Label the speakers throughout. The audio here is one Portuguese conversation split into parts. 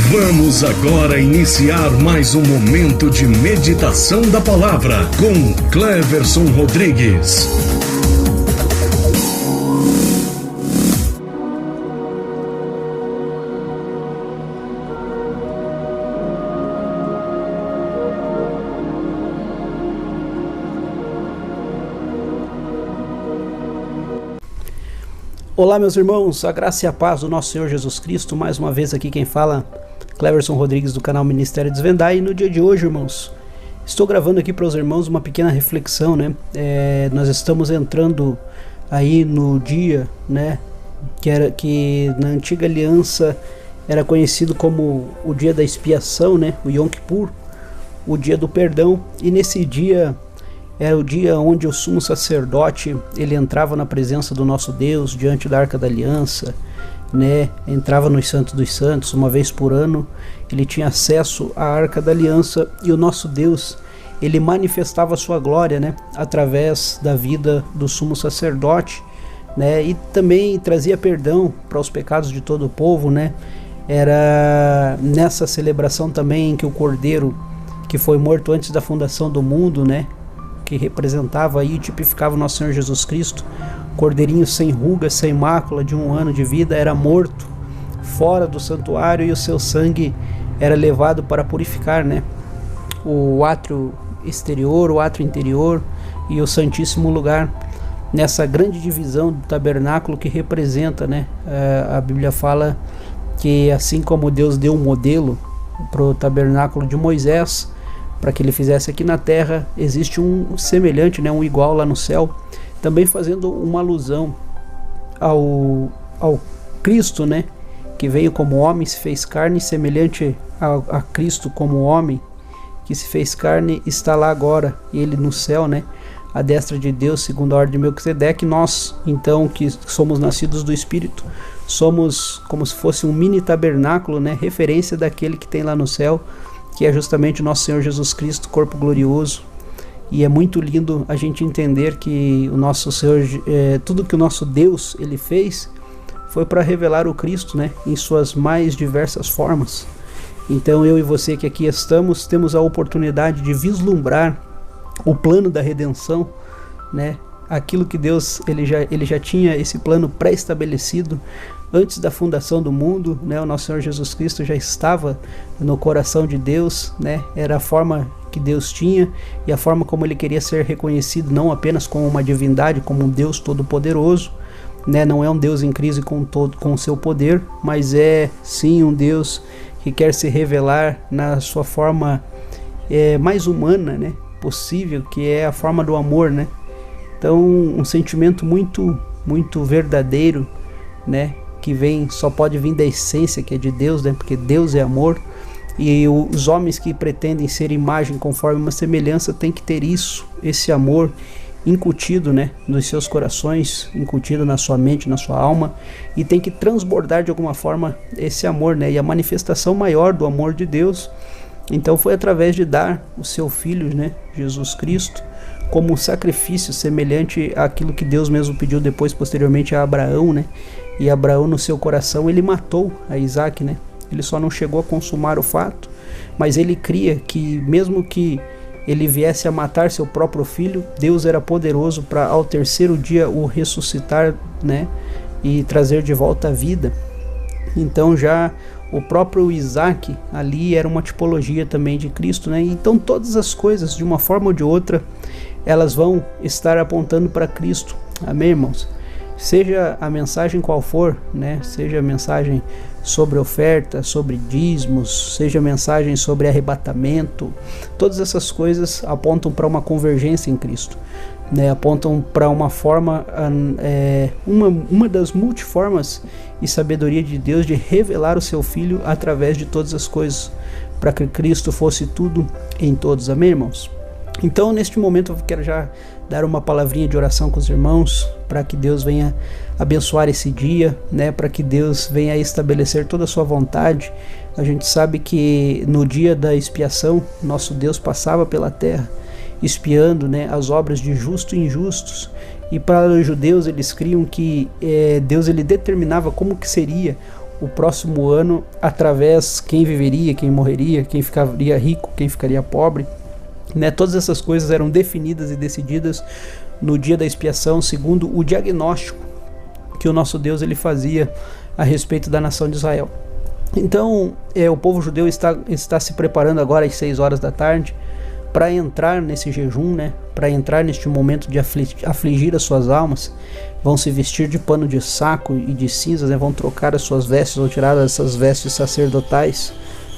Speaker 1: Vamos agora iniciar mais um momento de meditação da palavra com Cleverson Rodrigues.
Speaker 2: Olá, meus irmãos, a graça e a paz do nosso Senhor Jesus Cristo. Mais uma vez aqui quem fala, Cleverson Rodrigues, do canal Ministério Desvendar. E no dia de hoje, irmãos, estou gravando aqui para os irmãos uma pequena reflexão, né? Nós estamos entrando aí no dia, né, que na antiga aliança era conhecido como o dia da expiação, né, o Yom Kippur, o dia do perdão. E nesse dia era o dia onde o sumo sacerdote ele entrava na presença do nosso Deus diante da Arca da Aliança, né? Entrava nos Santos dos Santos uma vez por ano. Ele tinha acesso à Arca da Aliança e o nosso Deus ele manifestava a sua glória, né? Através da vida do sumo sacerdote, né? E também trazia perdão para os pecados de todo o povo, né? Era nessa celebração também que o Cordeiro que foi morto antes da fundação do mundo, né, que representava e tipificava o nosso Senhor Jesus Cristo, cordeirinho sem ruga, sem mácula, de 1 ano de vida, era morto fora do santuário e o seu sangue era levado para purificar, né, o átrio exterior, o átrio interior e o santíssimo lugar, nessa grande divisão do tabernáculo que representa, né, a Bíblia fala que assim como Deus deu um modelo para o tabernáculo de Moisés, para que ele fizesse aqui na terra, existe um semelhante, né, um igual lá no céu, também fazendo uma alusão ao Cristo, né, que veio como homem, se fez carne, semelhante a Cristo como homem, que se fez carne, está lá agora, ele no céu, né, à destra de Deus, segundo a ordem de Melquisedeque. Nós, então, que somos nascidos do Espírito, somos como se fosse um mini tabernáculo, né, referência daquele que tem lá no céu, que é justamente o nosso Senhor Jesus Cristo, corpo glorioso. E é muito lindo a gente entender que o nosso Senhor, tudo que o nosso Deus ele fez foi para revelar o Cristo, né, em suas mais diversas formas. Então eu e você que aqui estamos, temos a oportunidade de vislumbrar o plano da redenção, né, aquilo que Deus ele já tinha esse plano pré-estabelecido antes da fundação do mundo, né? O nosso Senhor Jesus Cristo já estava no coração de Deus, né? Era a forma que Deus tinha e a forma como ele queria ser reconhecido, não apenas como uma divindade, como um Deus todo-poderoso, né? Não é um Deus em crise com o seu poder, mas é sim um Deus que quer se revelar na sua forma mais humana, né, possível, que é a forma do amor, né? Então, um sentimento muito, muito verdadeiro, né, que só pode vir da essência que é de Deus, né, porque Deus é amor, e os homens que pretendem ser imagem conforme uma semelhança têm que ter esse amor incutido, né, nos seus corações, incutido na sua mente, na sua alma, e tem que transbordar de alguma forma esse amor, né, e a manifestação maior do amor de Deus, então foi através de dar o seu Filho, né, Jesus Cristo, como um sacrifício semelhante àquilo que Deus mesmo pediu depois, posteriormente, a Abraão, né? E Abraão, no seu coração, ele matou a Isaac, né? Ele só não chegou a consumar o fato, mas ele cria que mesmo que ele viesse a matar seu próprio filho, Deus era poderoso para ao terceiro dia o ressuscitar, né? E trazer de volta a vida. Então já o próprio Isaac ali era uma tipologia também de Cristo, né? Então todas as coisas, de uma forma ou de outra, elas vão estar apontando para Cristo. Amém, irmãos? Seja a mensagem qual for, né? Seja a mensagem sobre oferta, sobre dízimos, seja a mensagem sobre arrebatamento, todas essas coisas apontam para uma convergência em Cristo, né? Apontam para uma forma, uma das multiformas e sabedoria de Deus de revelar o seu Filho através de todas as coisas, para que Cristo fosse tudo em todos. Amém, irmãos? Então, neste momento, eu quero já dar uma palavrinha de oração com os irmãos, para que Deus venha abençoar esse dia, né? Para que Deus venha estabelecer toda a sua vontade. A gente sabe que no dia da expiação, nosso Deus passava pela terra, espiando, né, as obras de justos e injustos. E para os judeus, eles criam que Deus ele determinava como que seria o próximo ano através quem viveria, quem morreria, quem ficaria rico, quem ficaria pobre, né? Todas essas coisas eram definidas e decididas no dia da expiação, segundo o diagnóstico que o nosso Deus ele fazia a respeito da nação de Israel. Então, o povo judeu está se preparando agora às 6 horas da tarde para entrar nesse jejum, né? Para entrar neste momento de afligir as suas almas. Vão se vestir de pano de saco e de cinzas, né? Vão trocar as suas vestes, vão tirar essas vestes sacerdotais,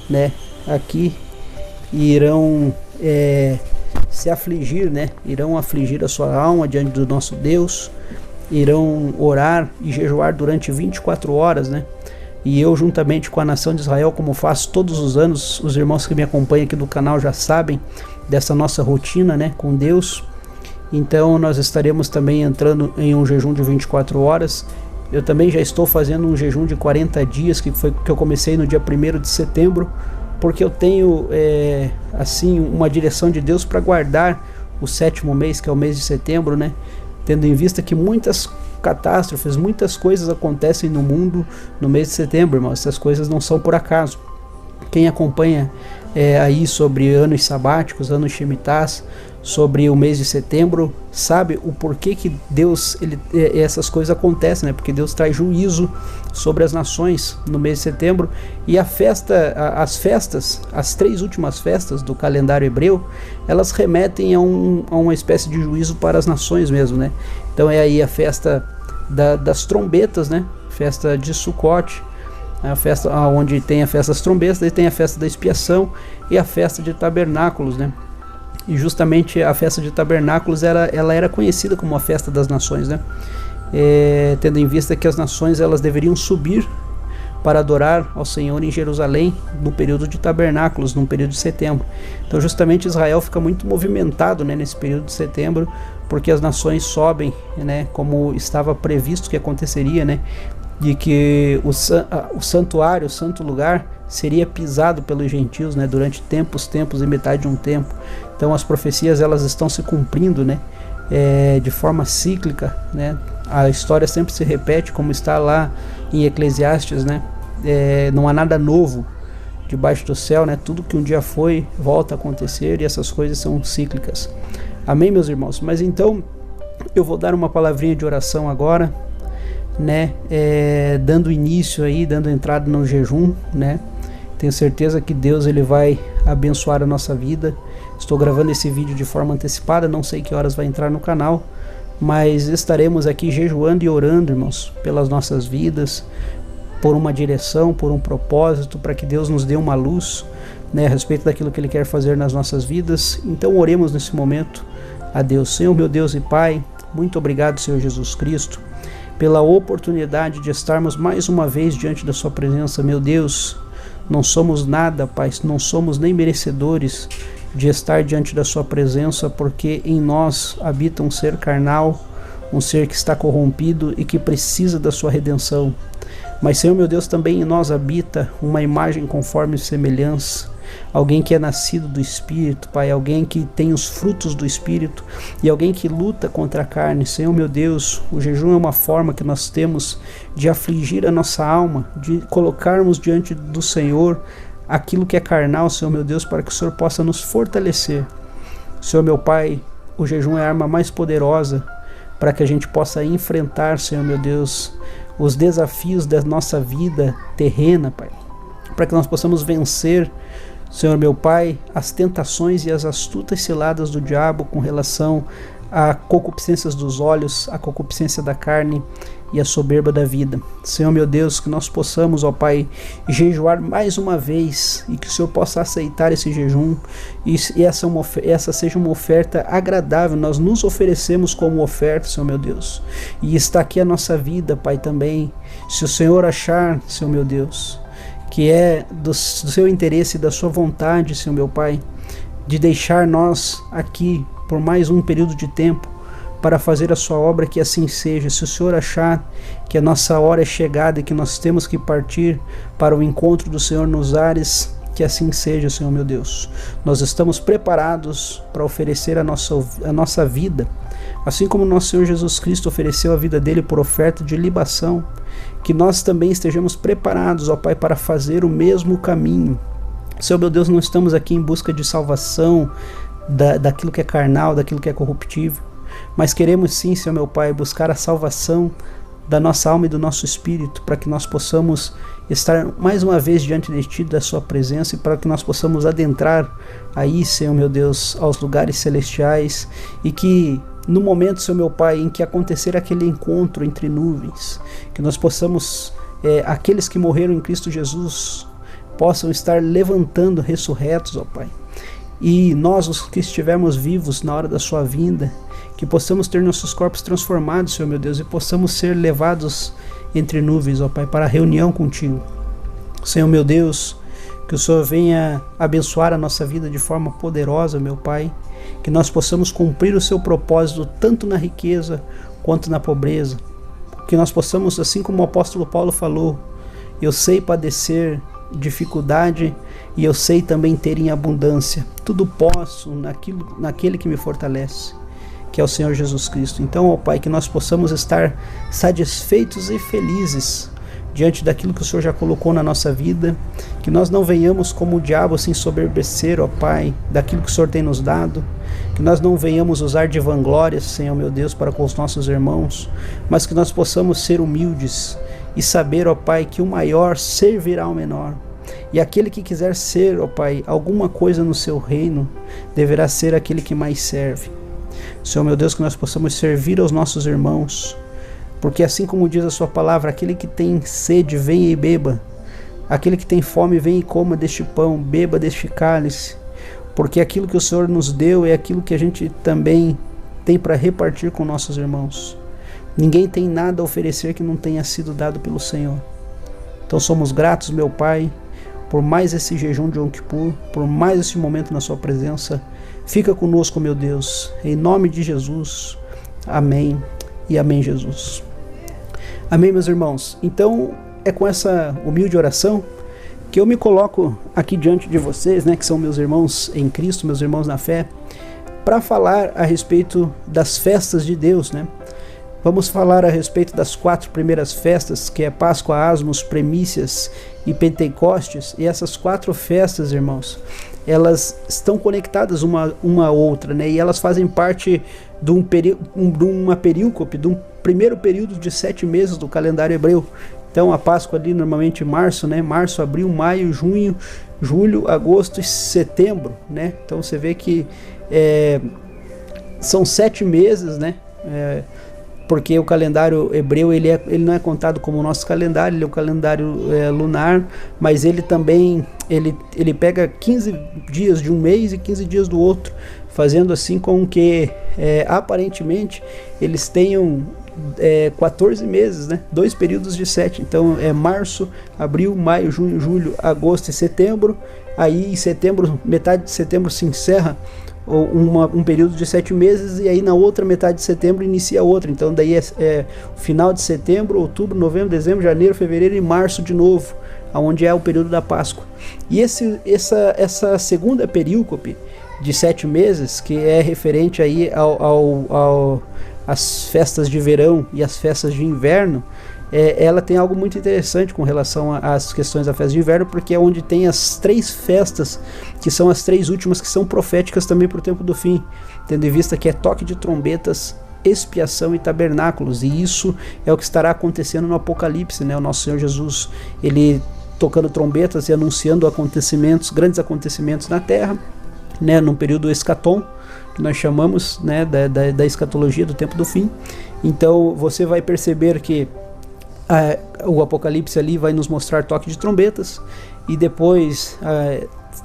Speaker 2: né? Aqui, e irão se afligir, né? Irão afligir a sua alma diante do nosso Deus, irão orar e jejuar durante 24 horas, né? E eu, juntamente com a nação de Israel, como faço todos os anos, os irmãos que me acompanham aqui do canal já sabem dessa nossa rotina, né, com Deus. Então nós estaremos também entrando em um jejum de 24 horas. Eu também já estou fazendo um jejum de 40 dias, que eu comecei no dia 1º de setembro, porque eu tenho assim uma direção de Deus para guardar o 7º mês, que é o mês de setembro, né, tendo em vista que muitas catástrofes, muitas coisas acontecem no mundo no mês de setembro, irmãos. Essas coisas não são por acaso. Quem acompanha aí sobre anos sabáticos, anos shemitás, sobre o mês de setembro, sabe o porquê que Deus, essas coisas acontecem, né? Porque Deus traz juízo sobre as nações no mês de setembro. E as festas, as 3 últimas festas do calendário hebreu, elas remetem a uma espécie de juízo para as nações mesmo, né? Então é aí a festa das trombetas, né? Festa de Sucote, a festa onde tem a festa das trombetas, daí tem a festa da expiação e a festa de tabernáculos, né? E justamente a festa de tabernáculos ela era conhecida como a festa das nações, né? Tendo em vista que as nações elas deveriam subir para adorar ao Senhor em Jerusalém no período de tabernáculos, no período de setembro. Então justamente Israel fica muito movimentado, né, nesse período de setembro, porque as nações sobem, né, como estava previsto que aconteceria, né, de que o santuário, o santo lugar, seria pisado pelos gentios, né, durante tempos e metade de um tempo. Então as profecias elas estão se cumprindo, né, de forma cíclica, né. A história sempre se repete, como está lá em Eclesiastes, né. Não há nada novo debaixo do céu, né. Tudo que um dia foi volta a acontecer, e essas coisas são cíclicas. Amém, meus irmãos? Mas então eu vou dar uma palavrinha de oração agora, né, dando início aí, dando entrada no jejum, né. Tenho certeza que Deus ele vai abençoar a nossa vida. Estou gravando esse vídeo de forma antecipada, não sei que horas vai entrar no canal, mas estaremos aqui jejuando e orando, irmãos, pelas nossas vidas, por uma direção, por um propósito, para que Deus nos dê uma luz, né, a respeito daquilo que Ele quer fazer nas nossas vidas. Então oremos nesse momento a Deus. Senhor, meu Deus e Pai, muito obrigado, Senhor Jesus Cristo, pela oportunidade de estarmos mais uma vez diante da Sua presença. Meu Deus, não somos nada, Pai, não somos nem merecedores de estar diante da Sua presença, porque em nós habita um ser carnal, um ser que está corrompido e que precisa da Sua redenção. Mas, Senhor meu Deus, também em nós habita uma imagem conforme semelhança, alguém que é nascido do Espírito, Pai, alguém que tem os frutos do Espírito e alguém que luta contra a carne. Senhor meu Deus, o jejum é uma forma que nós temos de afligir a nossa alma, de colocarmos diante do Senhor aquilo que é carnal, Senhor meu Deus, para que o Senhor possa nos fortalecer. Senhor meu Pai, o jejum é a arma mais poderosa para que a gente possa enfrentar, Senhor meu Deus, os desafios da nossa vida terrena, Pai, para que nós possamos vencer, Senhor meu Pai, as tentações e as astutas ciladas do diabo com relação a concupiscências dos olhos, a concupiscência da carne e a soberba da vida. Senhor meu Deus, que nós possamos, ó Pai, jejuar mais uma vez e que o Senhor possa aceitar esse jejum e essa seja uma oferta agradável. Nós nos oferecemos como oferta, Senhor meu Deus, e está aqui a nossa vida, Pai, também. Se o Senhor achar, Senhor meu Deus, que é do seu interesse e da sua vontade, Senhor meu Pai, de deixar nós aqui por mais um período de tempo para fazer a sua obra, que assim seja. Se o Senhor achar que a nossa hora é chegada e que nós temos que partir para o encontro do Senhor nos ares, que assim seja, Senhor meu Deus. Nós estamos preparados para oferecer a nossa vida Assim como nosso Senhor Jesus Cristo ofereceu a vida dele por oferta de libação, que nós também estejamos preparados, ó Pai, para fazer o mesmo caminho. Senhor meu Deus, não estamos aqui em busca de salvação daquilo que é carnal, daquilo que é corruptível, mas queremos sim, Senhor meu Pai, buscar a salvação da nossa alma e do nosso espírito, para que nós possamos estar mais uma vez diante de Ti, da Sua presença, e para que nós possamos adentrar aí, Senhor meu Deus, aos lugares celestiais, e que no momento, Senhor meu Pai, em que acontecer aquele encontro entre nuvens, que nós possamos, aqueles que morreram em Cristo Jesus, possam estar levantando ressurretos, ó Pai, e nós, os que estivermos vivos na hora da Sua vinda, que possamos ter nossos corpos transformados, Senhor meu Deus, e possamos ser levados entre nuvens, ó Pai, para a reunião contigo. Senhor meu Deus, que o Senhor venha abençoar a nossa vida de forma poderosa, meu Pai, que nós possamos cumprir o seu propósito tanto na riqueza quanto na pobreza, que nós possamos, assim como o apóstolo Paulo falou, eu sei padecer dificuldade e eu sei também ter em abundância, tudo posso naquele que me fortalece, que é o Senhor Jesus Cristo. Então, ó Pai, que nós possamos estar satisfeitos e felizes diante daquilo que o Senhor já colocou na nossa vida, que nós não venhamos como o diabo se ensoberbecer, ó Pai, daquilo que o Senhor tem nos dado, que nós não venhamos usar de vanglória, Senhor meu Deus, para com os nossos irmãos, mas que nós possamos ser humildes e saber, ó Pai, que o maior servirá ao menor. E aquele que quiser ser, ó Pai, alguma coisa no seu reino, deverá ser aquele que mais serve. Senhor meu Deus, que nós possamos servir aos nossos irmãos, porque assim como diz a sua palavra, aquele que tem sede, venha e beba, aquele que tem fome, venha e coma deste pão, beba deste cálice, porque aquilo que o Senhor nos deu é aquilo que a gente também tem para repartir com nossos irmãos. Ninguém tem nada a oferecer que não tenha sido dado pelo Senhor. Então somos gratos, meu Pai, por mais esse jejum de Yom Kippur, por mais esse momento na sua presença. Fica conosco, meu Deus, em nome de Jesus. Amém e amém, Jesus. Amém, meus irmãos. Então, é com essa humilde oração que eu me coloco aqui diante de vocês, né, que são meus irmãos em Cristo, meus irmãos na fé, para falar a respeito das festas de Deus, né? Vamos falar a respeito das 4 primeiras festas, que é Páscoa, Asmos, Primícias e Pentecostes. E essas 4 festas, irmãos, elas estão conectadas uma à outra, né? E elas fazem parte de uma perícope, de um primeiro período de 7 meses do calendário hebreu. Então a Páscoa ali normalmente em março, né? Março, abril, maio, junho, julho, agosto e setembro, né? Então você vê que são 7 meses, né? Porque o calendário hebreu ele não é contado como o nosso calendário, ele é o calendário lunar, mas ele também ele pega 15 dias de um mês e 15 dias do outro, fazendo assim com que aparentemente eles tenham 14 meses, né? 2 períodos de 7, então é março, abril, maio, junho, julho, agosto e setembro. Aí em setembro, metade de setembro se encerra um período de 7 meses, e aí na outra metade de setembro inicia outra. Então daí é final de setembro, outubro, novembro, dezembro, janeiro, fevereiro e março de novo, onde é o período da Páscoa. E essa segunda perícope de 7 meses, que é referente aí às festas de verão e às festas de inverno, ela tem algo muito interessante com relação às questões da festa de inverno, porque é onde tem as 3 festas, que são as 3 últimas, que são proféticas também para o tempo do fim, tendo em vista que é toque de trombetas, expiação e tabernáculos. E isso é o que estará acontecendo no Apocalipse, né? O nosso Senhor Jesus, ele tocando trombetas e anunciando acontecimentos, grandes acontecimentos na terra, né? Num período escatom, que nós chamamos, né? da escatologia do tempo do fim. Então você vai perceber que o Apocalipse ali vai nos mostrar toque de trombetas, e depois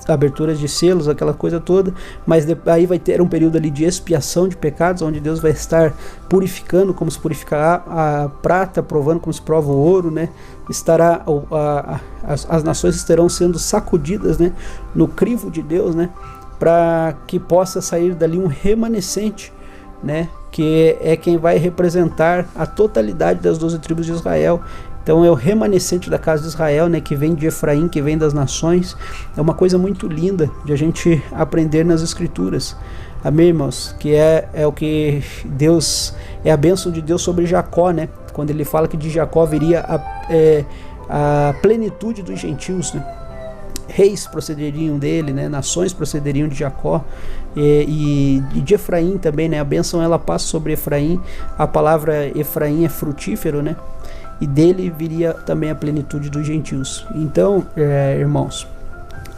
Speaker 2: aberturas de selos, aquela coisa toda, mas aí vai ter um período ali de expiação de pecados, onde Deus vai estar purificando como se purificar a prata, provando como se prova o ouro, né? As nações estarão sendo sacudidas, né, no crivo de Deus, né, para que possa sair dali um remanescente, né, que é quem vai representar a totalidade das 12 tribos de Israel. Então é o remanescente da casa de Israel, né, que vem de Efraim, que vem das nações. É uma coisa muito linda de a gente aprender nas Escrituras. Amém, irmãos? Que é o que Deus, é a bênção de Deus sobre Jacó, né? Quando ele fala que de Jacó viria a plenitude dos gentios, né? Reis procederiam dele, né? Nações procederiam de Jacó, e de Efraim também, né? A bênção ela passa sobre Efraim. A palavra Efraim é frutífero, né? E dele viria também a plenitude dos gentios. Então, irmãos,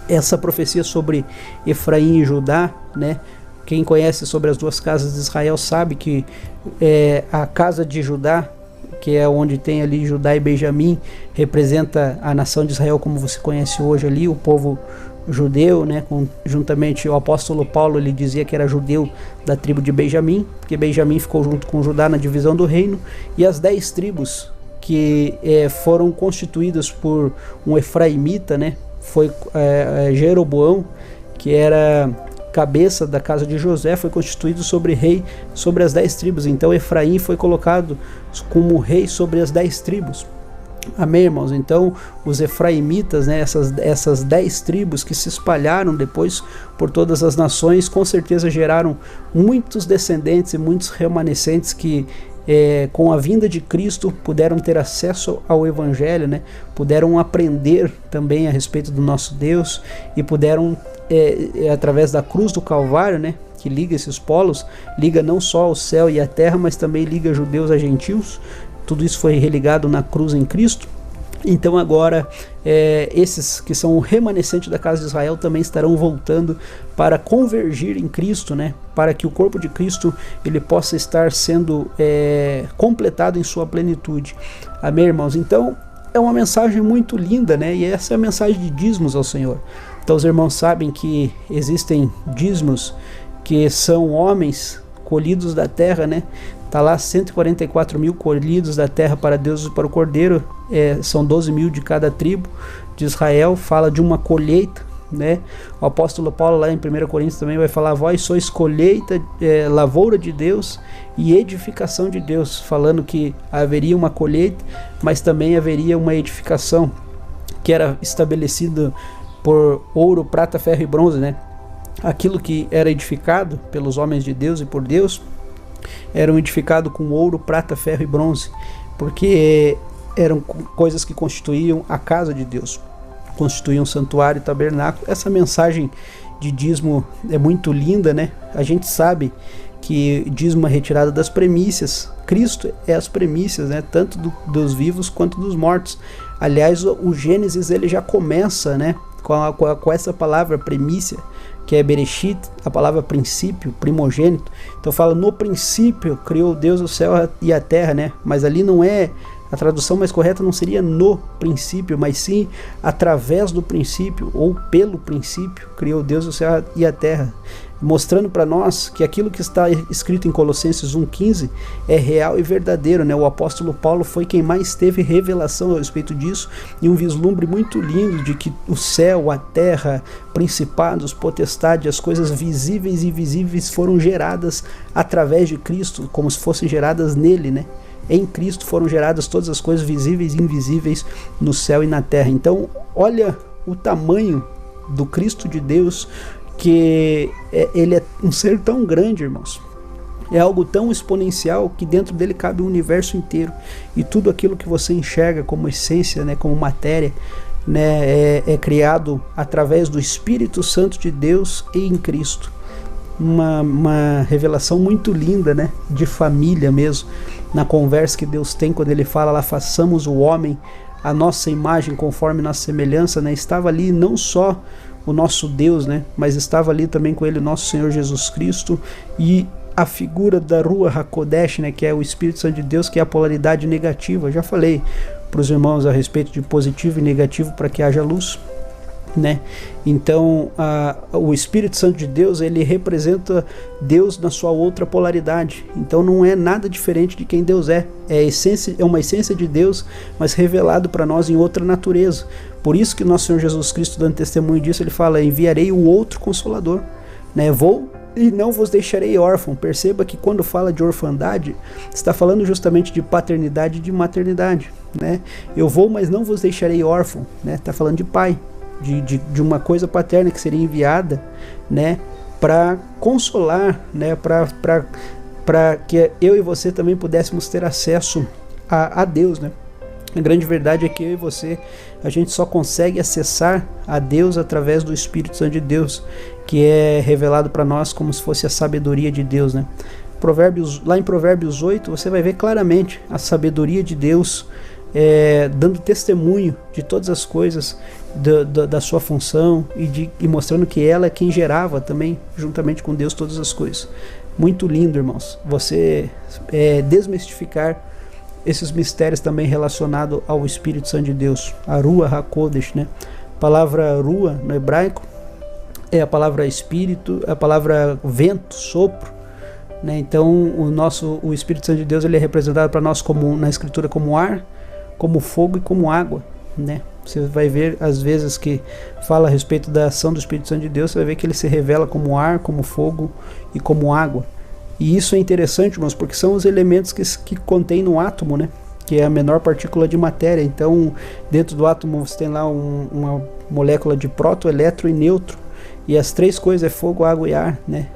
Speaker 2: essa profecia sobre Efraim e Judá, né? Quem conhece sobre as duas casas de Israel sabe que a casa de Judá, que é onde tem ali Judá e Benjamim, representa a nação de Israel como você conhece hoje ali, o povo judeu, né? Juntamente o apóstolo Paulo, ele dizia que era judeu da tribo de Benjamim, porque Benjamim ficou junto com Judá na divisão do reino, e as 10 tribos que foram constituídas por um efraimita, né? Foi Jeroboão, que era cabeça da casa de José, foi constituído sobre rei sobre as 10 tribos. Então Efraim foi colocado como rei sobre as 10 tribos. Amém, irmãos? Então os efraimitas, né, essas 10 tribos que se espalharam depois por todas as nações, com certeza geraram muitos descendentes e muitos remanescentes que com a vinda de Cristo puderam ter acesso ao Evangelho, né? Puderam aprender também a respeito do nosso Deus e puderam, através da cruz do Calvário, né? Que liga esses polos, liga não só o céu e a terra, mas também liga judeus a gentios. Tudo isso foi religado na cruz em Cristo. Então agora esses que são o remanescente da casa de Israel também estarão voltando para convergir em Cristo, né? Para que o corpo de Cristo ele possa estar sendo completado em sua plenitude. Amém, irmãos? Então é uma mensagem muito linda, né? E essa é a mensagem de dízimos ao Senhor. Então os irmãos sabem que existem dízimos que são homens colhidos da terra, né? Está lá 144 mil colhidos da terra para Deus e para o Cordeiro, são 12 mil de cada tribo de Israel. Fala de uma colheita, né? O apóstolo Paulo lá em 1 Coríntios também vai falar: vós sois colheita, lavoura de Deus e edificação de Deus, falando que haveria uma colheita, mas também haveria uma edificação que era estabelecida por ouro, prata, ferro e bronze, né? Aquilo que era edificado pelos homens de Deus e por Deus eram edificados com ouro, prata, ferro e bronze, porque eram coisas que constituíam a casa de Deus, constituíam um santuário e tabernáculo. Essa mensagem de dízimo é muito linda, né? A gente sabe que dízimo é retirada das premissas. Cristo é as premissas, né? Tanto dos vivos quanto dos mortos. Aliás, o Gênesis ele já começa, né? Com essa palavra premissa, que é Bereshit, a palavra princípio, primogênito. Então fala: no princípio criou Deus o céu e a terra, né? Mas ali não é, a tradução mais correta não seria no princípio, mas sim através do princípio, ou pelo princípio criou Deus o céu e a terra, mostrando para nós que aquilo que está escrito em Colossenses 1,15 é real e verdadeiro, né? O apóstolo Paulo foi quem mais teve revelação a respeito disso, e um vislumbre muito lindo de que o céu, a terra, principados, potestades, as coisas visíveis e invisíveis foram geradas através de Cristo, como se fossem geradas nele, né? Em Cristo foram geradas todas as coisas visíveis e invisíveis no céu e na terra. Então olha o tamanho do Cristo de Deus, que ele é um ser tão grande, irmãos. É algo tão exponencial que dentro dele cabe o universo inteiro, e tudo aquilo que você enxerga como essência, né, como matéria, né, é criado através do Espírito Santo de Deus e em Cristo. Uma revelação muito linda, né, de família mesmo, na conversa que Deus tem quando ele fala lá: façamos o homem a nossa imagem conforme nossa semelhança, né? Estava ali não só o nosso Deus, né, mas estava ali também com ele o nosso Senhor Jesus Cristo, e a figura da Ruach HaKodesh, né, que é o Espírito Santo de Deus, que é a polaridade negativa. Eu já falei para os irmãos a respeito de positivo e negativo para que haja luz, né? Então o Espírito Santo de Deus, ele representa Deus na sua outra polaridade. Então não é nada diferente de quem Deus é. É uma essência de Deus, mas revelado para nós em outra natureza. Por isso que nosso Senhor Jesus Cristo, dando testemunho disso, ele fala: enviarei o outro Consolador, né? Vou e não vos deixarei órfão. Perceba que quando fala de orfandade, está falando justamente de paternidade e de maternidade, né? Eu vou, mas não vos deixarei órfão, né? Está falando de pai, de uma coisa paterna que seria enviada, né, para consolar, né, para que eu e você também pudéssemos ter acesso a Deus, né? A grande verdade é que eu e você, a gente só consegue acessar a Deus através do Espírito Santo de Deus, que é revelado para nós como se fosse a sabedoria de Deus, né? Lá em Provérbios 8, você vai ver claramente a sabedoria de Deus, dando testemunho de todas as coisas da sua função e mostrando que ela é quem gerava também, juntamente com Deus, todas as coisas. Muito lindo, irmãos, você desmistificar esses mistérios também relacionados ao Espírito Santo de Deus, a Ruach HaKodesh, né? A palavra Ruach no hebraico é a palavra espírito, a palavra vento, sopro, né? Então o Espírito Santo de Deus, ele é representado para nós na Escritura como ar, como fogo e como água, né? Você vai ver às vezes que fala a respeito da ação do Espírito Santo de Deus, você vai ver que ele se revela como ar, como fogo e como água. E isso é interessante, irmãos, porque são os elementos que contém no átomo, né? Que é a menor partícula de matéria. Então, dentro do átomo você tem lá uma molécula de próton, elétron e nêutron. E as três coisas é fogo, água e ar, né?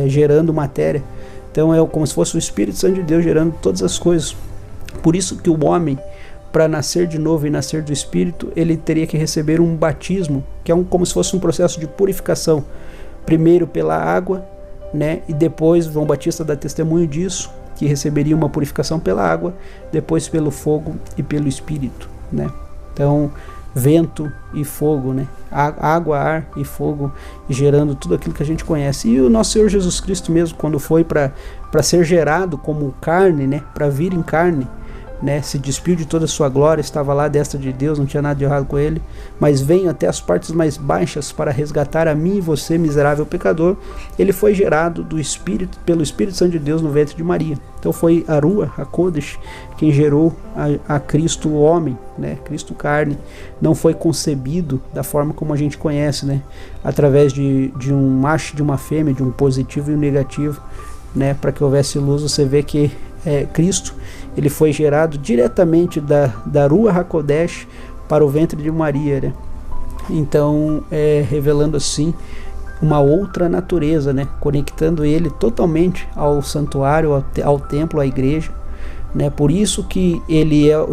Speaker 2: Gerando matéria. Então é como se fosse o Espírito Santo de Deus gerando todas as coisas. Por isso que o homem, para nascer de novo e nascer do Espírito, ele teria que receber um batismo, que é como se fosse um processo de purificação. Primeiro pela água, né? E depois João Batista dá testemunho disso, que receberia uma purificação pela água, depois pelo fogo e pelo Espírito, né? Então, vento e fogo, né? Água, ar e fogo, gerando tudo aquilo que a gente conhece. E o nosso Senhor Jesus Cristo mesmo, quando foi para ser gerado como carne, né? Para vir em carne, né? Se despiu de toda a sua glória, estava lá à destra de Deus, não tinha nada de errado com ele, mas veio até as partes mais baixas para resgatar a mim e você, miserável pecador. Ele foi gerado pelo Espírito Santo de Deus no ventre de Maria. Então foi a Ruach HaKodesh quem gerou a Cristo homem, né? Cristo carne. Não foi concebido da forma como a gente conhece, né? Através de um macho e de uma fêmea, de um positivo e um negativo, né? Para que houvesse luz. Você vê que Cristo, ele foi gerado diretamente da Ruach HaKodesh para o ventre de Maria, né? Então, revelando assim uma outra natureza, né? Conectando ele totalmente ao santuário, ao templo, à igreja, né? Por isso que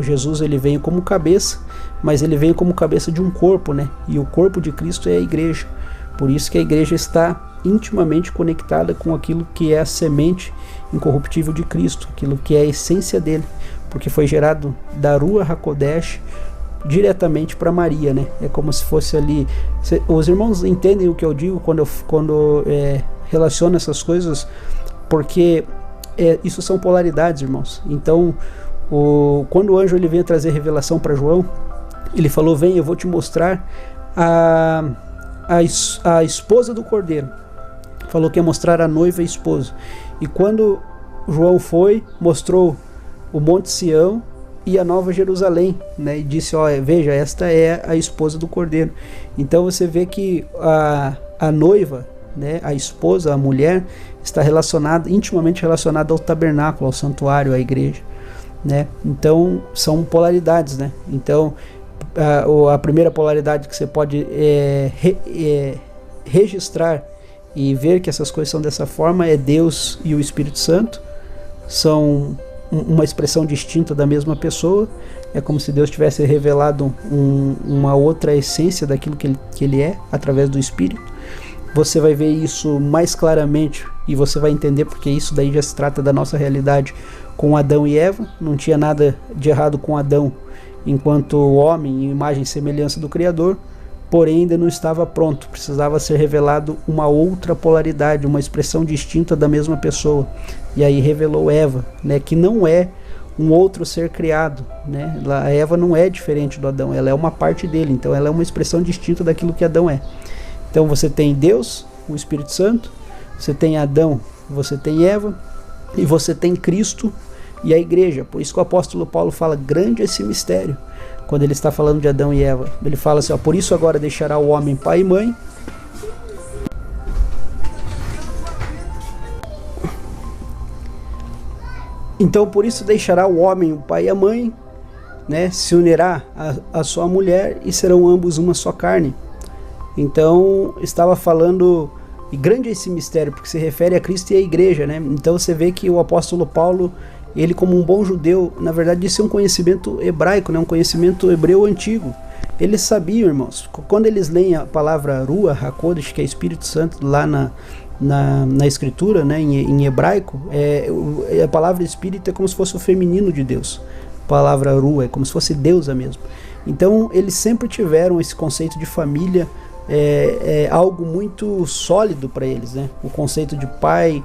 Speaker 2: Jesus, ele veio como cabeça, mas ele veio como cabeça de um corpo, né? E o corpo de Cristo é a igreja. Por isso que a igreja está intimamente conectada com aquilo que é a semente incorruptível de Cristo, aquilo que é a essência dele, porque foi gerado da Ruach HaKodesh diretamente para Maria, né? É como se fosse ali. Os irmãos entendem o que eu digo quando relaciono essas coisas, porque isso são polaridades, irmãos. Então, quando o anjo ele veio trazer revelação para João, ele falou: vem, eu vou te mostrar a esposa do Cordeiro. Falou que ia mostrar a noiva e a esposa. E quando João foi, mostrou o Monte Sião e a Nova Jerusalém, né? E disse: veja, esta é a esposa do Cordeiro. Então você vê que a noiva, né? A esposa, a mulher, está intimamente relacionada ao tabernáculo, ao santuário, à igreja, né? Então são polaridades, né? Então a primeira polaridade que você pode registrar e ver que essas coisas são dessa forma é Deus e o Espírito Santo. São uma expressão distinta da mesma pessoa. É como se Deus tivesse revelado uma outra essência daquilo que ele é, através do Espírito. Você vai ver isso mais claramente e você vai entender porque isso daí já se trata da nossa realidade com Adão e Eva. Não tinha nada de errado com Adão enquanto homem, em imagem e semelhança do Criador, porém ainda não estava pronto, precisava ser revelado uma outra polaridade, uma expressão distinta da mesma pessoa. E aí revelou Eva, né, que não é um outro ser criado, né? A Eva não é diferente do Adão, ela é uma parte dele, então ela é uma expressão distinta daquilo que Adão é. Então você tem Deus, o Espírito Santo, você tem Adão, você tem Eva, e você tem Cristo e a igreja. Por isso que o apóstolo Paulo fala: grande esse mistério, quando ele está falando de Adão e Eva. Ele fala assim: por isso agora deixará o homem pai e mãe, então por isso deixará o homem o pai e a mãe, né? Se unirá a sua mulher e serão ambos uma só carne. Então estava falando E grande é esse mistério, porque se refere a Cristo e à igreja, né? Então você vê que o apóstolo Paulo, ele como um bom judeu, na verdade isso é um conhecimento hebraico, né? Um conhecimento hebreu antigo. Eles sabiam, irmãos, quando eles leem a palavra Ruach HaKodesh, que é Espírito Santo, lá na escritura, né, em hebraico, a palavra Espírito é como se fosse o feminino de Deus. A palavra Ruach é como se fosse deusa mesmo. Então eles sempre tiveram esse conceito de família, algo muito sólido para eles, né? O conceito de pai,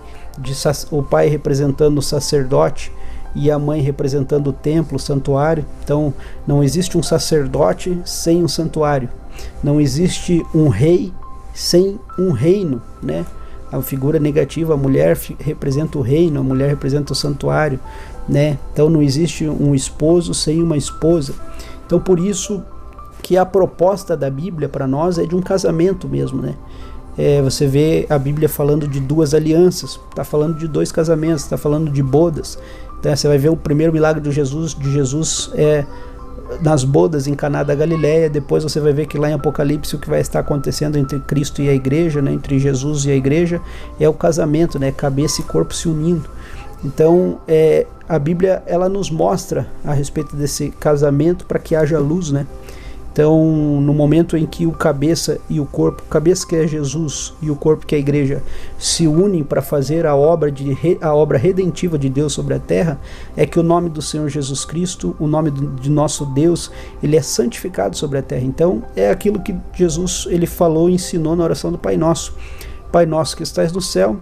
Speaker 2: o pai representando o sacerdote e a mãe representando o templo, o santuário. Então não existe um sacerdote sem um santuário, não existe um rei sem um reino, né? A figura negativa, a mulher representa o reino, a mulher representa o santuário, né? Então não existe um esposo sem uma esposa. Então por isso que a proposta da Bíblia para nós é de um casamento mesmo, né? Você vê a Bíblia falando de 2 alianças, está falando de 2 casamentos, está falando de bodas. Então você vai ver o primeiro milagre de Jesus nas bodas em Caná da Galileia. Depois você vai ver que lá em Apocalipse o que vai estar acontecendo entre Cristo e a igreja, né? Entre Jesus e a igreja, é o casamento, né? Cabeça e corpo se unindo. Então a Bíblia ela nos mostra a respeito desse casamento para que haja luz, né? Então, no momento em que o cabeça e o corpo, cabeça que é Jesus e o corpo que é a igreja, se unem para fazer a obra redentiva de Deus sobre a terra, é que o nome do Senhor Jesus Cristo, o nome de nosso Deus, ele é santificado sobre a terra. Então, é aquilo que Jesus ele falou e ensinou na oração do Pai Nosso. Pai nosso que estás no céu,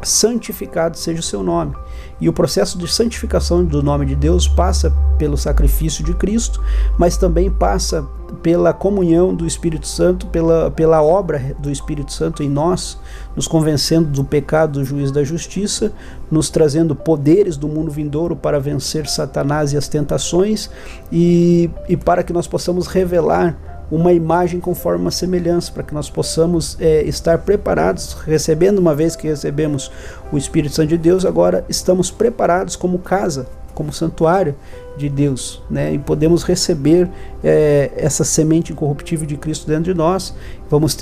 Speaker 2: santificado seja o seu nome. E o processo de santificação do nome de Deus passa pelo sacrifício de Cristo, mas também passa pela comunhão do Espírito Santo, pela obra do Espírito Santo em nós, nos convencendo do pecado, do juízo da justiça, nos trazendo poderes do mundo vindouro para vencer Satanás e as tentações, e para que nós possamos revelar uma imagem conforme uma semelhança, para que nós possamos estar preparados, recebendo, uma vez que recebemos o Espírito Santo de Deus, agora estamos preparados como casa, como santuário de Deus, né? E podemos receber essa semente incorruptível de Cristo dentro de nós. Vamos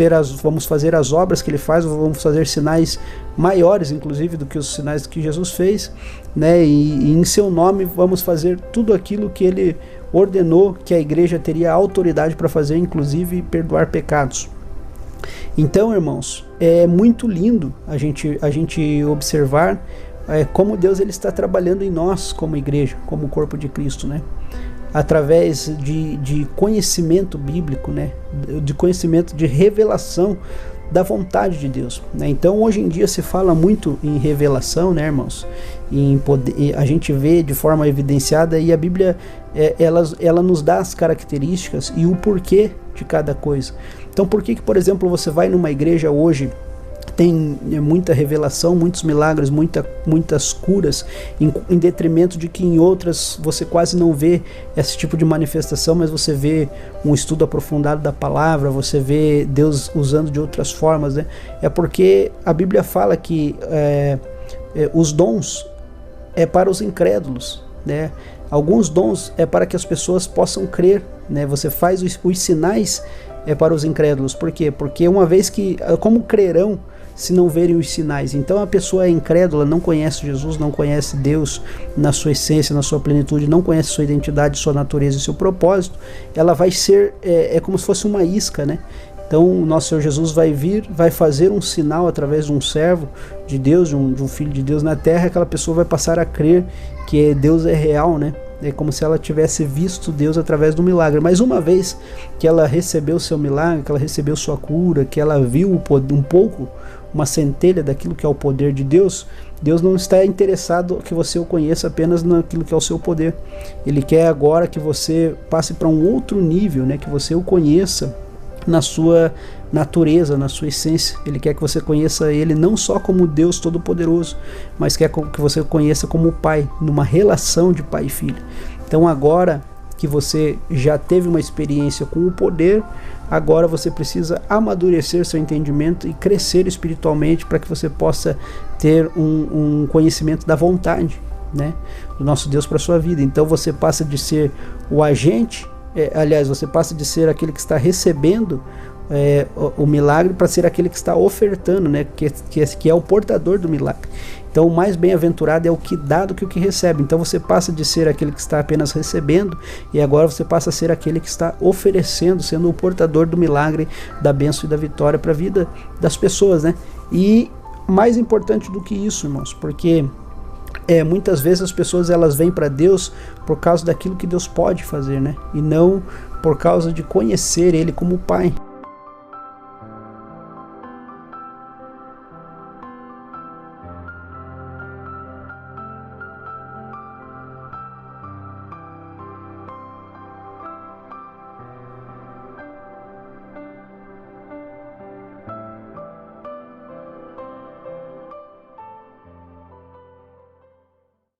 Speaker 2: fazer as obras que Ele faz, vamos fazer sinais maiores, inclusive, do que os sinais que Jesus fez, né? E em seu nome vamos fazer tudo aquilo que Ele ordenou que a igreja teria autoridade para fazer, inclusive perdoar pecados. Então, irmãos, é muito lindo a gente observar como Deus ele está trabalhando em nós como igreja, como corpo de Cristo, né? Através de conhecimento bíblico, né? De conhecimento, de revelação da vontade de Deus, né? Então hoje em dia se fala muito em revelação, né, irmãos? Em poder, a gente vê de forma evidenciada, e a Bíblia ela nos dá as características e o porquê de cada coisa. Então por que, por exemplo, você vai numa igreja hoje, tem muita revelação, muitos milagres, muitas curas, em detrimento de que em outras você quase não vê esse tipo de manifestação, mas você vê um estudo aprofundado da palavra, você vê Deus usando de outras formas, né? É porque a Bíblia fala que os dons é para os incrédulos, né? Alguns dons é para que as pessoas possam crer, né? Você faz os sinais para os incrédulos. Por quê? Porque uma vez que, como crerão se não verem os sinais? Então a pessoa é incrédula, não conhece Jesus, não conhece Deus na sua essência, na sua plenitude, não conhece sua identidade, sua natureza e seu propósito. Ela vai ser, como se fosse uma isca, né? Então o nosso Senhor Jesus vai vir, vai fazer um sinal através de um servo de Deus, de um filho de Deus na terra. Aquela pessoa vai passar a crer que Deus é real, né? É como se ela tivesse visto Deus através do milagre. Mas uma vez que ela recebeu seu milagre, que ela recebeu sua cura, que ela viu um pouco, uma centelha daquilo que é o poder de Deus, Deus não está interessado que você o conheça apenas naquilo que é o seu poder. Ele quer agora que você passe para um outro nível, né? Que você o conheça na sua natureza, na sua essência. Ele quer que você conheça Ele não só como Deus Todo-Poderoso, mas quer que você o conheça como Pai, numa relação de pai e filho. Então agora que você já teve uma experiência com o poder, agora você precisa amadurecer seu entendimento e crescer espiritualmente para que você possa ter um conhecimento da vontade, né, do nosso Deus para a sua vida. Então você passa de ser o agente, você passa de ser aquele que está recebendo o milagre para ser aquele que está ofertando, né? Que é o portador do milagre. Então o mais bem-aventurado é o que dá do que o que recebe. Então você passa de ser aquele que está apenas recebendo, e agora você passa a ser aquele que está oferecendo, sendo o portador do milagre, da bênção e da vitória para a vida das pessoas, né? E mais importante do que isso, irmãos, porque muitas vezes as pessoas elas vêm para Deus por causa daquilo que Deus pode fazer, né? E não por causa de conhecer Ele como Pai.